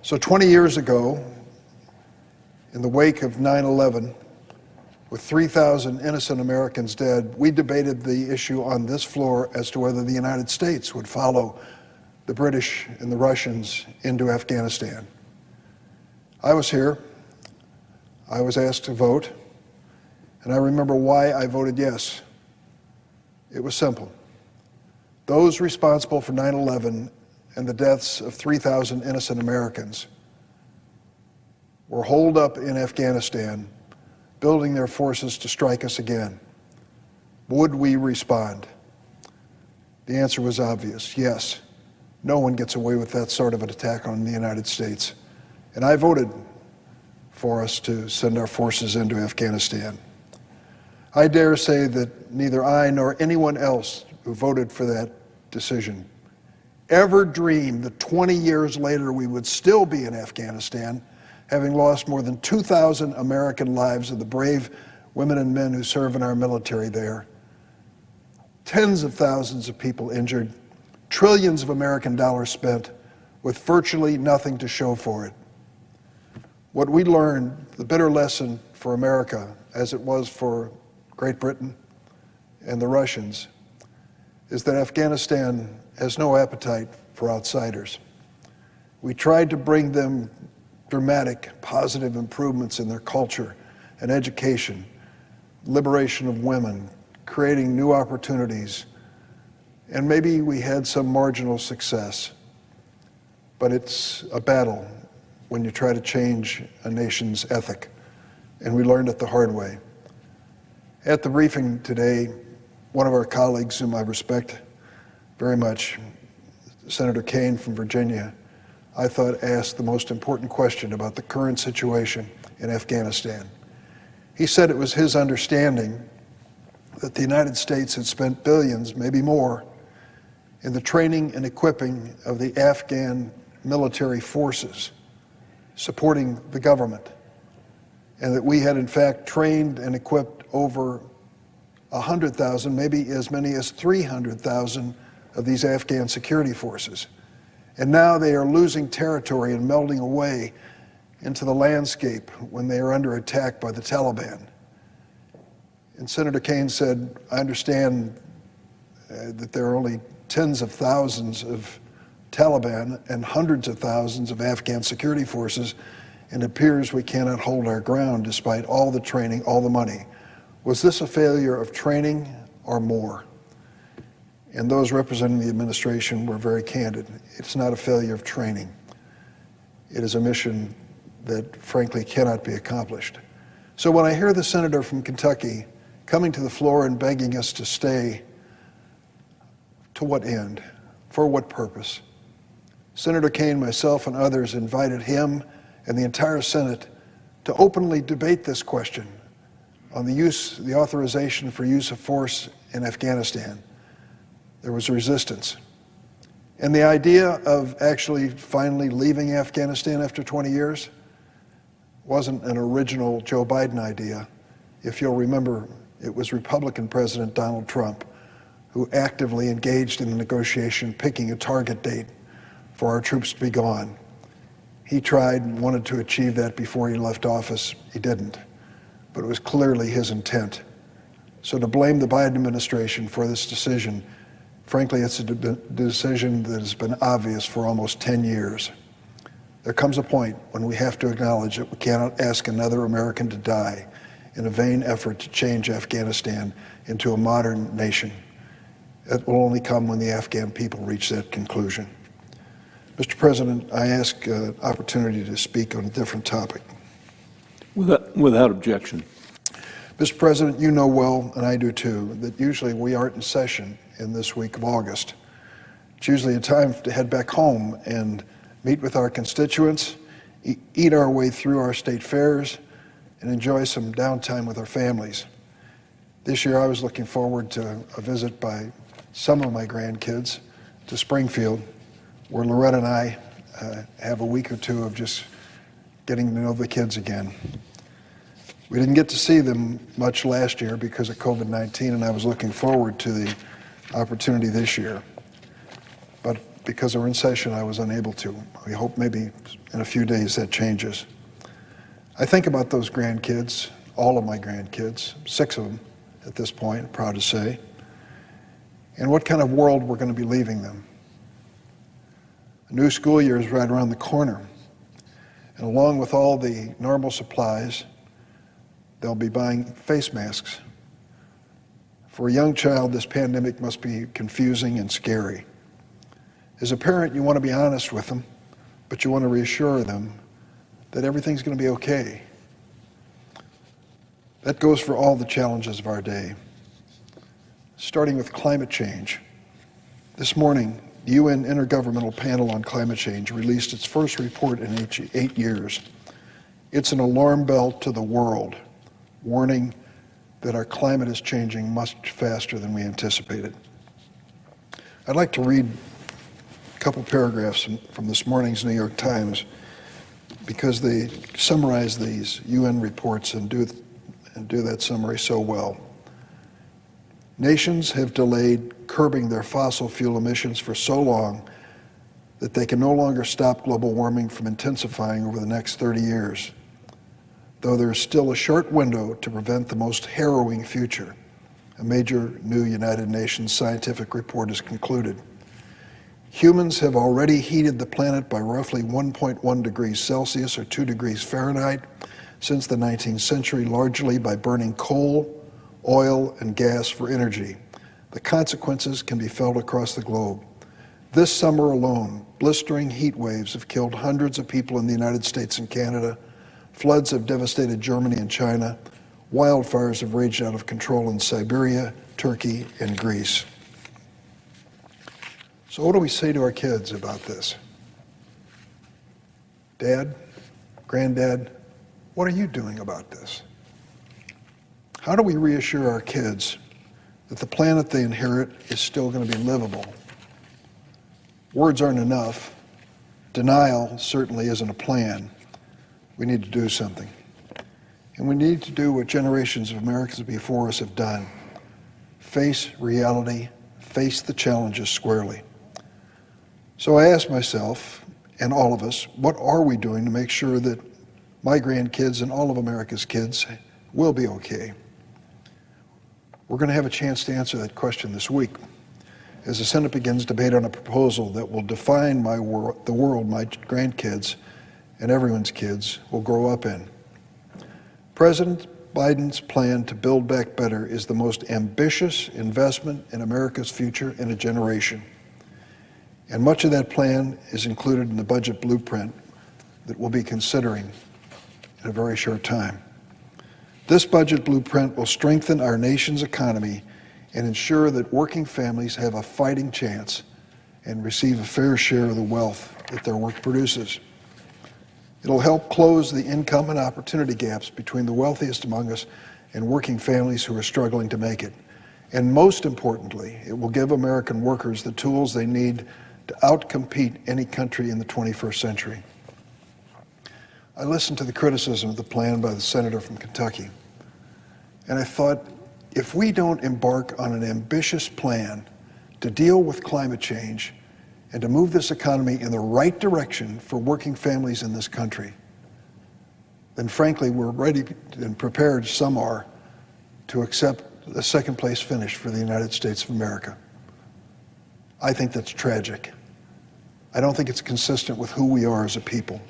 So 20 years ago, in the wake of 9/11, with 3,000 innocent Americans dead, we debated the issue on this floor as to whether the United States would follow the British and the Russians into Afghanistan. I was here. I was asked to vote, and I remember why I voted yes. It was simple. Those responsible for 9/11 and the deaths of 3,000 innocent Americans were holed up in Afghanistan, building their forces to strike us again. Would we respond? The answer was obvious, yes. No one gets away with that sort of an attack on the United States. And I voted for us to send our forces into Afghanistan. I dare say that neither I nor anyone else who voted for that decision ever dreamed that 20 years later we would still be in Afghanistan, having lost more than 2,000 American lives of the brave women and men who serve in our military there. Tens of thousands of people injured, trillions of American dollars spent, with virtually nothing to show for it. What we learned, the bitter lesson for America, as it was for Great Britain and the Russians, is that Afghanistan has no appetite for outsiders. We tried to bring them dramatic, positive improvements in their culture and education, liberation of women, creating new opportunities, and maybe we had some marginal success. But it's a battle when you try to change a nation's ethic, and we learned it the hard way. At the briefing today, one of our colleagues, whom I respect very much, Senator Kaine from Virginia, I thought asked the most important question about the current situation in Afghanistan. He said it was his understanding that the United States had spent billions, maybe more, in the training and equipping of the Afghan military forces supporting the government, and that we had in fact trained and equipped over 100,000, maybe as many as 300,000 of these Afghan security forces. And now they are losing territory and melding away into the landscape when they are under attack by the Taliban. And Senator Kaine said, I understand that there are only tens of thousands of Taliban and hundreds of thousands of Afghan security forces, and it appears we cannot hold our ground despite all the training, all the money. Was this a failure of training or more? And those representing the administration were very candid. It's not a failure of training. It is a mission that, frankly, cannot be accomplished. So when I hear the senator from Kentucky coming to the floor and begging us to stay, to what end? For what purpose? Senator Kaine, myself, and others invited him and the entire Senate to openly debate this question on the authorization for use of force in Afghanistan. There was resistance. And the idea of actually finally leaving Afghanistan after 20 years wasn't an original Joe Biden idea. If you'll remember, it was Republican President Donald Trump who actively engaged in the negotiation, picking a target date for our troops to be gone. He tried and wanted to achieve that before he left office. He didn't, but it was clearly his intent. So to blame the Biden administration for this decision, frankly, it's a decision that has been obvious for almost 10 years. There comes a point when we have to acknowledge that we cannot ask another American to die in a vain effort to change Afghanistan into a modern nation. It will only come when the Afghan people reach that conclusion. Mr. President, I ask an opportunity to speak on a different topic. Without objection. Mr. President, you know well, and I do too, that usually we aren't in session in this week of August. It's usually a time to head back home and meet with our constituents, eat our way through our state fairs, and enjoy some downtime with our families. This year I was looking forward to a visit by some of my grandkids to Springfield, where Loretta and I have a week or two of just getting to know the kids again. We didn't get to see them much last year because of COVID-19, and I was looking forward to the opportunity this year. But because we're in session, I was unable to. We hope maybe in a few days that changes. I think about those grandkids, all of my grandkids, 6 of them at this point, proud to say, and what kind of world we're going to be leaving them. A new school year is right around the corner, and along with all the normal supplies, they'll be buying face masks. For a young child, this pandemic must be confusing and scary. As a parent, you want to be honest with them, but you want to reassure them that everything's going to be okay. That goes for all the challenges of our day. Starting with climate change. This morning, the UN Intergovernmental Panel on Climate Change released its first report in 8 years. It's an alarm bell to the world, warning that our climate is changing much faster than we anticipated. I'd like to read a couple paragraphs from this morning's New York Times because they summarize these UN reports and do that summary so well. Nations have delayed curbing their fossil fuel emissions for so long that they can no longer stop global warming from intensifying over the next 30 years, though there is still a short window to prevent the most harrowing future. A major new United Nations scientific report has concluded. Humans have already heated the planet by roughly 1.1 degrees Celsius or 2 degrees Fahrenheit since the 19th century, largely by burning coal, oil, and gas for energy. The consequences can be felt across the globe. This summer alone, blistering heat waves have killed hundreds of people in the United States and Canada. Floods have devastated Germany and China. Wildfires have raged out of control in Siberia, Turkey, and Greece. So what do we say to our kids about this? Dad, Granddad, what are you doing about this? How do we reassure our kids that the planet they inherit is still going to be livable? Words aren't enough. Denial certainly isn't a plan. We need to do something. And we need to do what generations of Americans before us have done. Face reality, face the challenges squarely. So I ask myself, and all of us, what are we doing to make sure that my grandkids and all of America's kids will be okay? We're going to have a chance to answer that question this week as the Senate begins debate on a proposal that will define the world my grandkids and everyone's kids will grow up in. President Biden's plan to build back better is the most ambitious investment in America's future in a generation. And much of that plan is included in the budget blueprint that we'll be considering in a very short time. This budget blueprint will strengthen our nation's economy and ensure that working families have a fighting chance and receive a fair share of the wealth that their work produces. It'll help close the income and opportunity gaps between the wealthiest among us and working families who are struggling to make it. And most importantly, it will give American workers the tools they need to outcompete any country in the 21st century. I listened to the criticism of the plan by the senator from Kentucky, and I thought, if we don't embark on an ambitious plan to deal with climate change and to move this economy in the right direction for working families in this country, then frankly, we're ready and prepared, some are, to accept a second place finish for the United States of America. I think that's tragic. I don't think it's consistent with who we are as a people.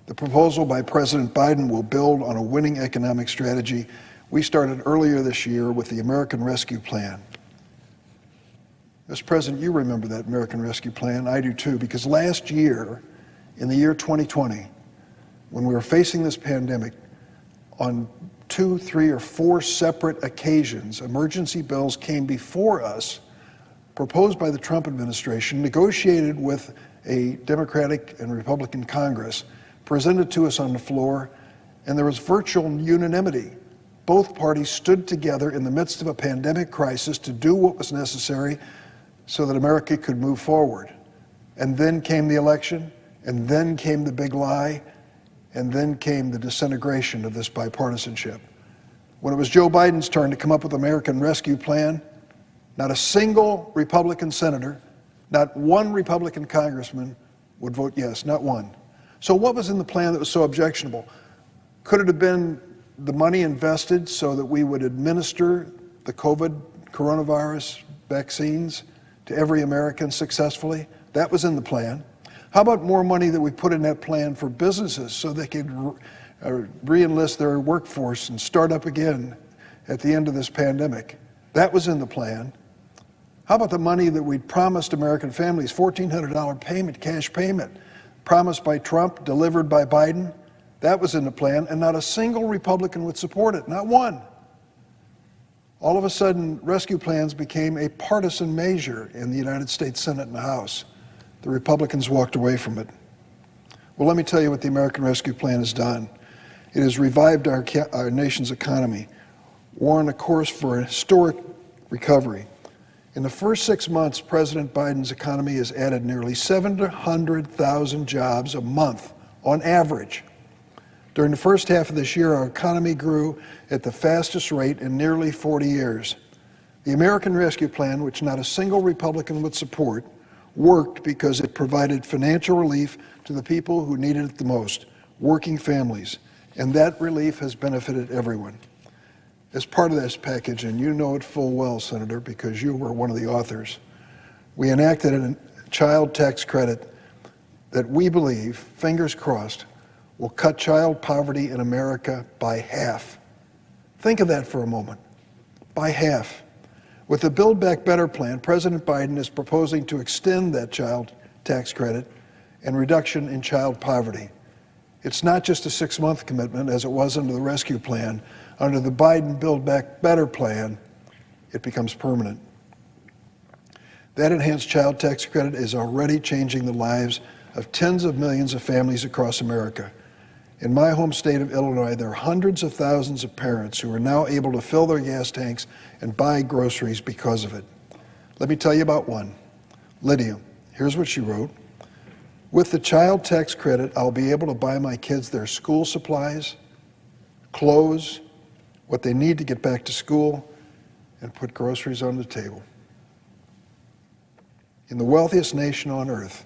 The proposal by President Biden will build on a winning economic strategy we started earlier this year with the American Rescue Plan. Mr. President, you remember that American Rescue Plan. I do too, because last year, in the year 2020, when we were facing this pandemic, on 2, 3, or 4 separate occasions, emergency bills came before us, proposed by the Trump administration, negotiated with a Democratic and Republican Congress, presented to us on the floor, and there was virtual unanimity. Both parties stood together in the midst of a pandemic crisis to do what was necessary so that America could move forward. And then came the election, and then came the big lie, and then came the disintegration of this bipartisanship. When it was Joe Biden's turn to come up with the American Rescue Plan, not a single Republican senator Not one Republican congressman would vote yes, not one. So what was in the plan that was so objectionable? Could it have been the money invested so that we would administer the coronavirus vaccines to every American successfully? That was in the plan. How about more money that we put in that plan for businesses so they could re-enlist their workforce and start up again at the end of this pandemic? That was in the plan. How about the money that we promised American families, $1,400 payment, cash payment, promised by Trump, delivered by Biden? That was in the plan, and not a single Republican would support it, not one. All of a sudden, rescue plans became a partisan measure in the United States Senate and the House. The Republicans walked away from it. Well, let me tell you what the American Rescue Plan has done. It has revived our nation's economy. We're on a course for a historic recovery. In the first 6 months, President Biden's economy has added nearly 700,000 jobs a month on average. During the first half of this year, our economy grew at the fastest rate in nearly 40 years. The American Rescue Plan, which not a single Republican would support, worked because it provided financial relief to the people who needed it the most, working families, and that relief has benefited everyone. As part of this package, and you know it full well, Senator, because you were one of the authors, we enacted a child tax credit that we believe, fingers crossed, will cut child poverty in America by half. Think of that for a moment. By half. With the Build Back Better plan, President Biden is proposing to extend that child tax credit and reduction in child poverty. It's not just a 6-month commitment, as it was under the rescue plan. Under the Biden Build Back Better plan, it becomes permanent. That enhanced child tax credit is already changing the lives of tens of millions of families across America. In my home state of Illinois, there are hundreds of thousands of parents who are now able to fill their gas tanks and buy groceries because of it. Let me tell you about one. Lydia, here's what she wrote. With the child tax credit, I'll be able to buy my kids their school supplies, clothes, what they need to get back to school, and put groceries on the table. In the wealthiest nation on earth,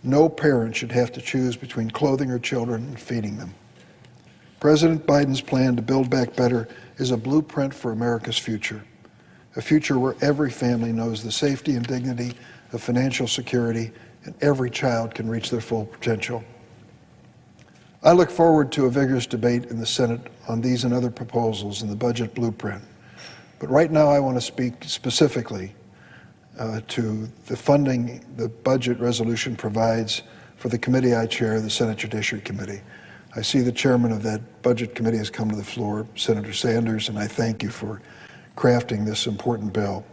no parent should have to choose between clothing her children and feeding them. President Biden's plan to build back better is a blueprint for America's future, a future where every family knows the safety and dignity of financial security and every child can reach their full potential. I look forward to a vigorous debate in the Senate on these and other proposals in the budget blueprint. But right now I want to speak specifically to the funding the budget resolution provides for the committee I chair, the Senate Judiciary Committee. I see the chairman of that budget committee has come to the floor, Senator Sanders, and I thank you for crafting this important bill.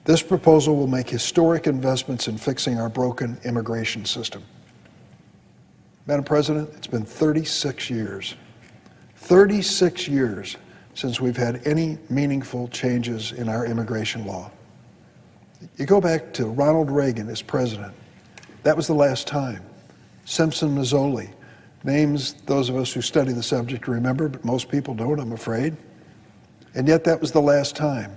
This proposal will make historic investments in fixing our broken immigration system. Madam President, it's been 36 years since we've had any meaningful changes in our immigration law. You go back to Ronald Reagan as president. That was the last time. Simpson Mazzoli, names those of us who study the subject remember, but most people don't, I'm afraid. And yet that was the last time.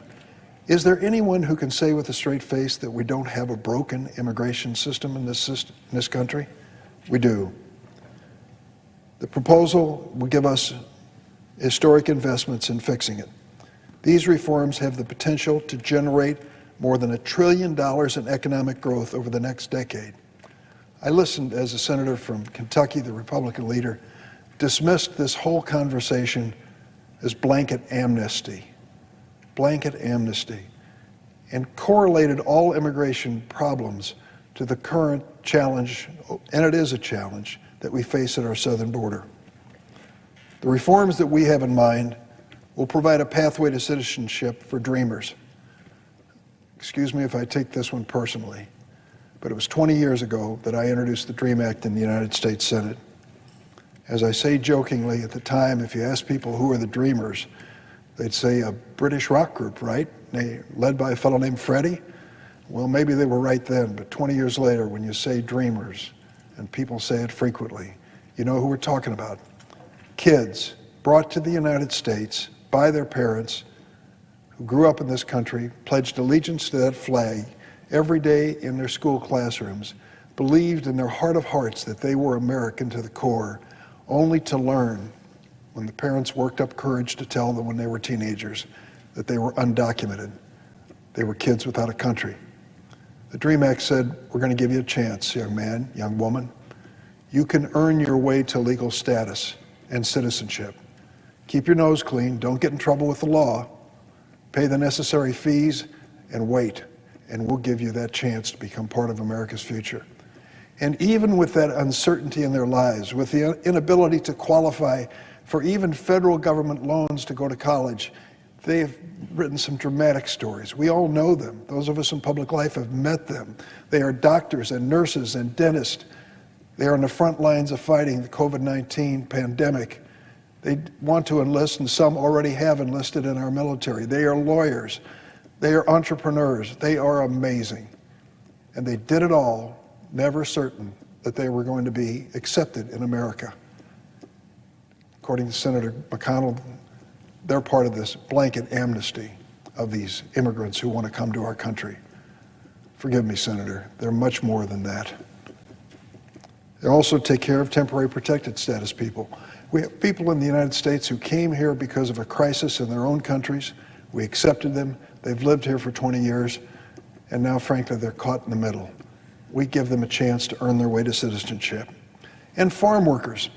Is there anyone who can say with a straight face that we don't have a broken immigration system in this country? We do. The proposal will give us historic investments in fixing it. These reforms have the potential to generate more than $1 trillion in economic growth over the next decade. I listened as a senator from Kentucky, the Republican leader, dismissed this whole conversation as blanket amnesty, and correlated all immigration problems to the current challenge, and it is a challenge, that we face at our southern border. The reforms that we have in mind will provide a pathway to citizenship for dreamers. Excuse me if I take this one personally, but it was 20 years ago that I introduced the DREAM Act in the United States Senate. As I say jokingly, at the time, if you ask people who are the Dreamers, they'd say a British rock group, right? Led by a fellow named Freddie. Well, maybe they were right then, but 20 years later, when you say Dreamers, and people say it frequently, you know who we're talking about. Kids brought to the United States by their parents who grew up in this country, pledged allegiance to that flag, every day in their school classrooms, believed in their heart of hearts that they were American to the core, only to learn, when the parents worked up courage to tell them when they were teenagers, that they were undocumented. They were kids without a country. The DREAM Act said, we're going to give you a chance, young man, young woman. You can earn your way to legal status and citizenship. Keep your nose clean, don't get in trouble with the law, pay the necessary fees, and wait, and we'll give you that chance to become part of America's future. And even with that uncertainty in their lives, with the inability to qualify for even federal government loans to go to college, they have written some dramatic stories. We all know them. Those of us in public life have met them. They are doctors and nurses and dentists. They are on the front lines of fighting the COVID-19 pandemic. They want to enlist, and some already have enlisted in our military. They are lawyers. They are entrepreneurs. They are amazing. And they did it all, never certain that they were going to be accepted in America. According to Senator McConnell, they're part of this blanket amnesty of these immigrants who want to come to our country. Forgive me, Senator, they're much more than that. They also take care of temporary protected status people. We have people in the United States who came here because of a crisis in their own countries. We accepted them. They've lived here for 20 years, and now, frankly, they're caught in the middle. We give them a chance to earn their way to citizenship. And farm workers.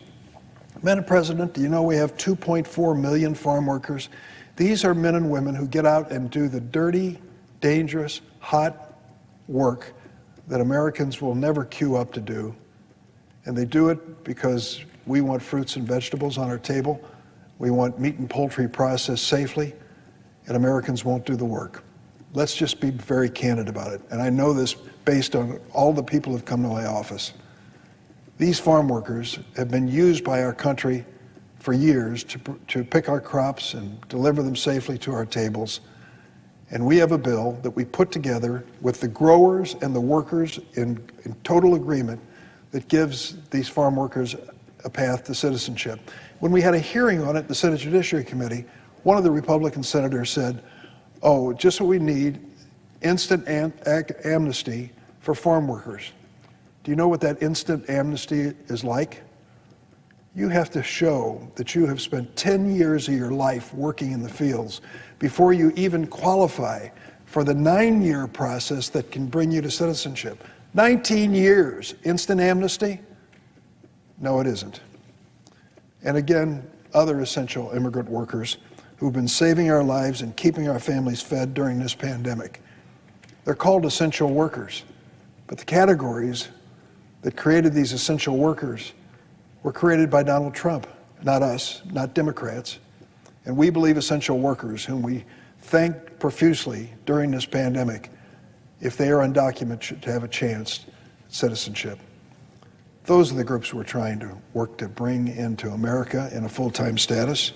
Madam President, do you know we have 2.4 million farm workers? These are men and women who get out and do the dirty, dangerous, hot work that Americans will never queue up to do. And they do it because we want fruits and vegetables on our table. We want meat and poultry processed safely, and Americans won't do the work. Let's just be very candid about it. And I know this based on all the people who've come to my office. These farm workers have been used by our country for years to pick our crops and deliver them safely to our tables. And we have a bill that we put together with the growers and the workers in total agreement that gives these farm workers a path to citizenship. When we had a hearing on it, the Senate Judiciary Committee, one of the Republican senators said, oh, just what we need, instant amnesty for farm workers. Do you know what that instant amnesty is like? You have to show that you have spent 10 years of your life working in the fields before you even qualify for the 9-year process that can bring you to citizenship. 19 years, instant amnesty? No, it isn't. And again, other essential immigrant workers who've been saving our lives and keeping our families fed during this pandemic. They're called essential workers, but the categories that created these essential workers were created by Donald Trump, not us, not Democrats. And we believe essential workers, whom we thank profusely during this pandemic, if they are undocumented, should have a chance at citizenship. Those are the groups we're trying to work to bring into America in a full-time status.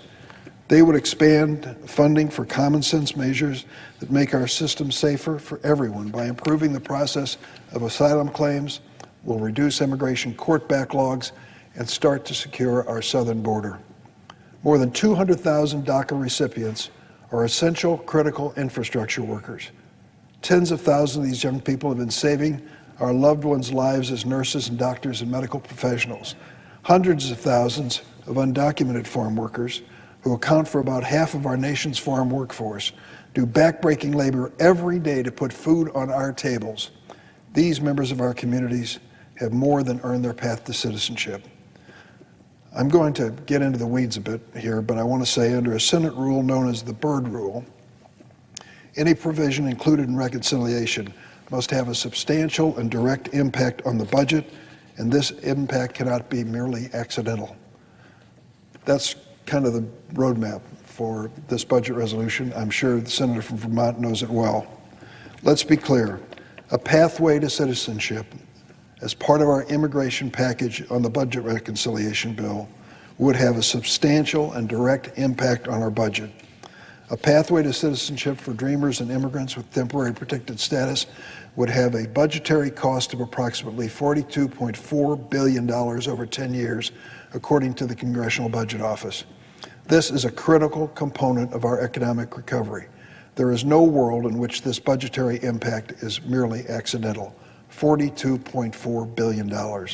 They would expand funding for common sense measures that make our system safer for everyone by improving the process of asylum claims, will reduce immigration court backlogs, and start to secure our southern border. More than 200,000 DACA recipients are essential critical infrastructure workers. Tens of thousands of these young people have been saving our loved ones' lives as nurses and doctors and medical professionals. Hundreds of thousands of undocumented farm workers, who account for about half of our nation's farm workforce, do backbreaking labor every day to put food on our tables. These members of our communities have more than earned their path to citizenship. I'm going to get into the weeds a bit here, but I want to say under a Senate rule known as the Byrd Rule, any provision included in reconciliation must have a substantial and direct impact on the budget, and this impact cannot be merely accidental. That's kind of the roadmap for this budget resolution. I'm sure the senator from Vermont knows it well. Let's be clear. A pathway to citizenship as part of our immigration package on the budget reconciliation bill would have a substantial and direct impact on our budget. A pathway to citizenship for dreamers and immigrants with temporary protected status would have a budgetary cost of approximately $42.4 billion over 10 years, according to the Congressional Budget Office. This is a critical component of our economic recovery. There is no world in which this budgetary impact is merely accidental. $42.4 billion.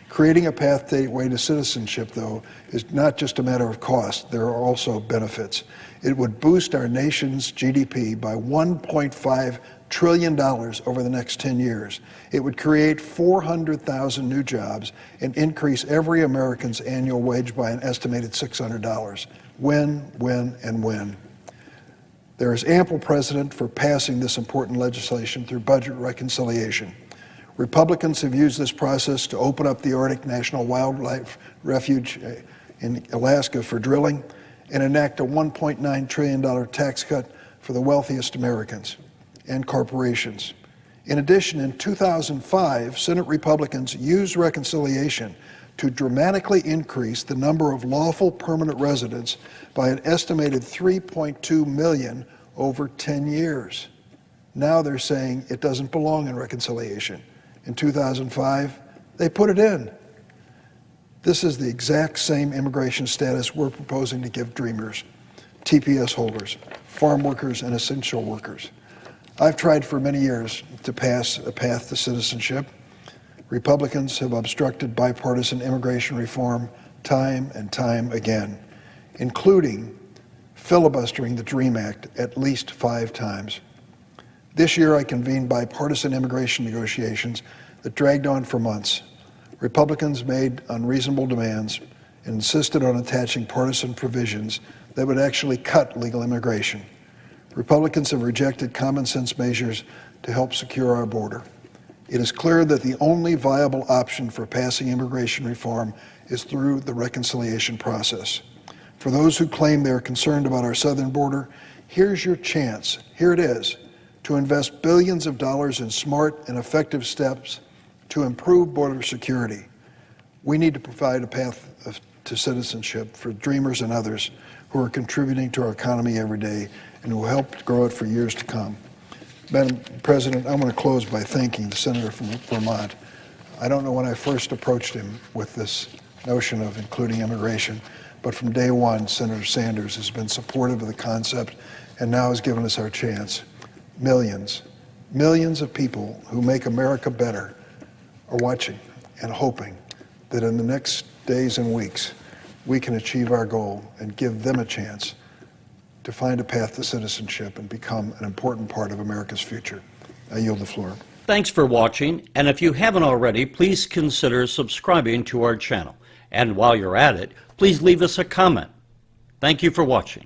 Creating a pathway to citizenship, though, is not just a matter of cost. There are also benefits. It would boost our nation's GDP by $1.5 trillion over the next 10 years. It would create 400,000 new jobs and increase every American's annual wage by an estimated $600. Win, win, and win. There is ample precedent for passing this important legislation through budget reconciliation. Republicans have used this process to open up the Arctic National Wildlife Refuge in Alaska for drilling and enact a $1.9 trillion tax cut for the wealthiest Americans and corporations. In addition, in 2005, Senate Republicans used reconciliation to dramatically increase the number of lawful permanent residents by an estimated 3.2 million over 10 years. Now they're saying it doesn't belong in reconciliation. In 2005, they put it in. This is the exact same immigration status we're proposing to give Dreamers, TPS holders, farm workers, and essential workers. I've tried for many years to pass a path to citizenship. Republicans have obstructed bipartisan immigration reform time and time again, including filibustering the DREAM Act at least 5 times. This year, I convened bipartisan immigration negotiations that dragged on for months. Republicans made unreasonable demands and insisted on attaching partisan provisions that would actually cut legal immigration. Republicans have rejected common sense measures to help secure our border. It is clear that the only viable option for passing immigration reform is through the reconciliation process. For those who claim they are concerned about our southern border, here's your chance. Here it is, to invest billions of dollars in smart and effective steps to improve border security. We need to provide a path to citizenship for Dreamers and others who are contributing to our economy every day and who helped grow it for years to come. Madam President, I want to close by thanking the senator from Vermont. I don't know when I first approached him with this notion of including immigration, but from day one, Senator Sanders has been supportive of the concept and now has given us our chance. Millions of people who make America better are watching and hoping that in the next days and weeks, we can achieve our goal and give them a chance to find a path to citizenship and become an important part of America's future. I yield the floor. Thanks for watching, and if you haven't already, please consider subscribing to our channel. And while you're at it, please leave us a comment. Thank you for watching.